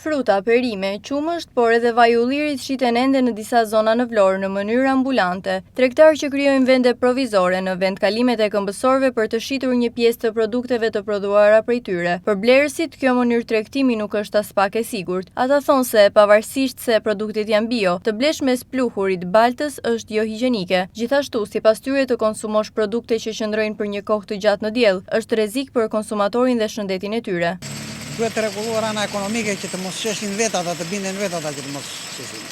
Fruta, perime, qumësht, por edhe vaj ullirit shiten ende në disa zona në Vlorë në mënyrë ambulante. Tregtarë që krijojnë vende provizore në vendkalimet e këmbësorëve për të shitur një pjesë të produkteve të prodhuara prej tyre. Për blerësit, kjo mënyrë tregtimi nuk është as pak e sigurt. Ata thonë se pavarësisht se produktet janë bio, të blesh mes pluhurit baltës është jo higjienike. Gjithashtu, sipas tyre, të konsumosh produkte që qëndrojnë për një kohë të gjatë në diell është rrezik për konsumatorin dhe shëndetin e tyre. Duhet të rregulluar ana ekonomike që të mos sheshin vetat ata, të binden vetat ata që të mos sheshin.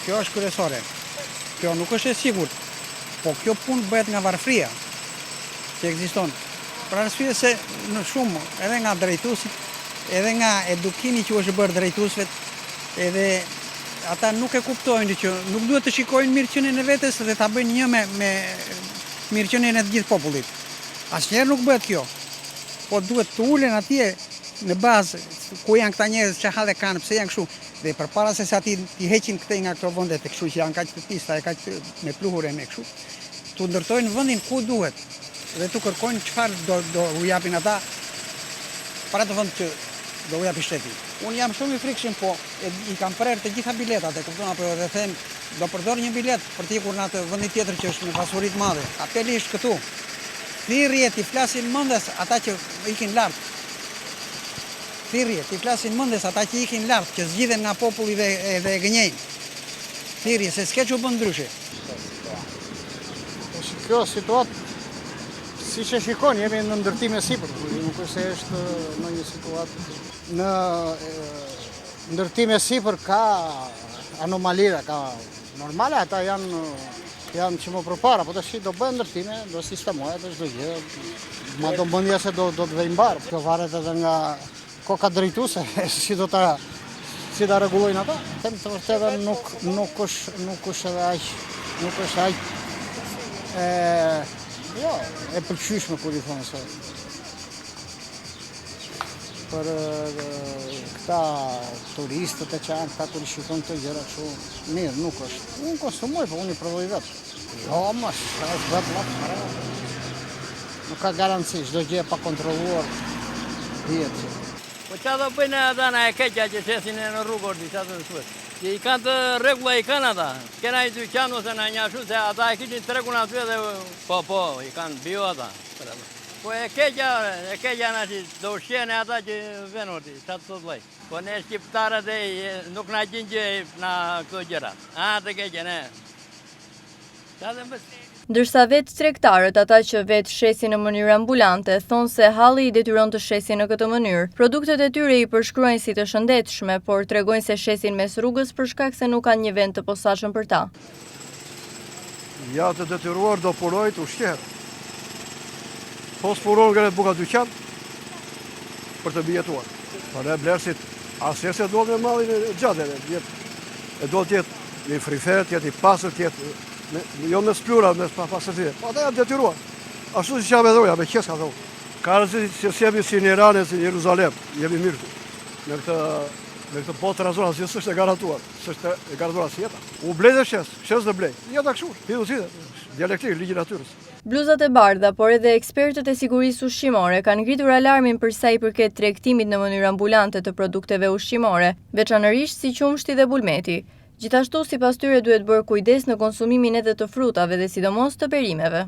Kjo është kryesore. Kjo nuk është e sigurt, po kjo punë bëhet nga varfëria që ekziston. Për arsye se në shumë edhe nga drejtuesit, edhe nga edukimi që është bërë drejtuesve, edhe ata nuk e kuptojnë që nuk duhet të shikojnë mirëqenien e vetes dhe ta bëjnë një me mirëqenien e të gjithë popullit. Asnjëherë nuk bëhet kjo. Po duhet të ulen atje në bazë ku janë këta njerëz që halle kanë, pse janë kështu, dhe përpara se sa ti heqin këtej nga këto vende të kështu që janë kaq të pista e kaq me pluhure me kështu, tu ndërtojnë vendin ku duhet dhe tu kërkojnë çfarë do u japin ata para të vend që do u japi shteti. Unë jam shumë i frikshëm, po i kam prerë të gjitha biletat, e kupton apo dhe them do përdor një bilet për të ikur në atë vendin tjetër që është me pasuri të madhe. Apeli është këtu. Thirrje ti flasin mendes ata që ikin lart. Thirrje, ti flasin mendes ata që ikin lart, që zgjidhen nga populli dhe gënjejnë. Thirrje, se s'ke që bën ndryshe. Kjo situatë, si që shikon, jemi në ndërtim e sipër, nuk është se është në një situatë. Në ndërtim e sipër ka anomalira, ka normale, ata janë që më përpara, po të shi do bëjë ndërtime, do sistemohet, është do gjë, ma do mëndja se do të vejnë barë. Kjo varet edhe nga koka drejtuese, si ta rregullojnë ata. Them të vërtetën nuk është edhe aq e pëlqyeshme kur i thonë se për këta turistët e që janë këta kur i shikon të gjëra kështu mirë, nuk është. Unë konsumoj, po unë i provoj vetë. Jo, është vetë latë. Nuk ka garanci, çdo gjë e pa kontrolluar dihet. Po qa do bëjnë ata në e keqja që shesin e në rrugë ordi, qa të nëshuet. I kanë të regula, i kanë ata. Kena i dyqan ose në një ashu, se ata e kishin të regun aty dhe po, i kanë bio ata. Po e keqja në që do shqene ata që venë ordi, qa të thot lej. Po ne shqiptarët nuk na gjingjë në këto gjëra. Të keqja, ne. Qa të mbës? Ndërsa vetë tregtarët, ata që vetë shesin në mënyrë ambulante, thonë se halli i detyron të shesin në këtë mënyrë. Produktet e tyre i përshkruajnë si të shëndetshme, por tregojnë se shesin mes rrugës për shkak se nuk kanë një vend të posaçëm për ta. Ja të detyruar do punoj të ushqehet. Po s'punon nga buka dyqan për të bijetuar. Po ne blerësit asnjë se do me mallin e gjatë, e do të jetë një frifer, të jetë i pasur, të jetë jo me splura, me pasërti. Ata janë detyruar. Ashtu si që jam edhe uja, me qeska të uja. Ka rëzi që s'jemi si një Iranë, si Jeruzalem, jemi mirë. Me këtë botë razora, si s'është e garantuar. S'është e garantuar si jeta. U blej dhe shes dhe blej. Jeta këshur, hidu si dhe. Dialektik, ligji natyrës. Bluzat e bardha, por edhe ekspertët e sigurisë ushqimore kanë ngritur alarmin për sa i përket tregtimit në mënyrë ambulante të produkteve ushqimore, veçanërisht si qumshti dhe bulmeti. Gjithashtu, sipas tyre duhet bërë kujdes në konsumimin edhe të frutave dhe sidomos të perimeve.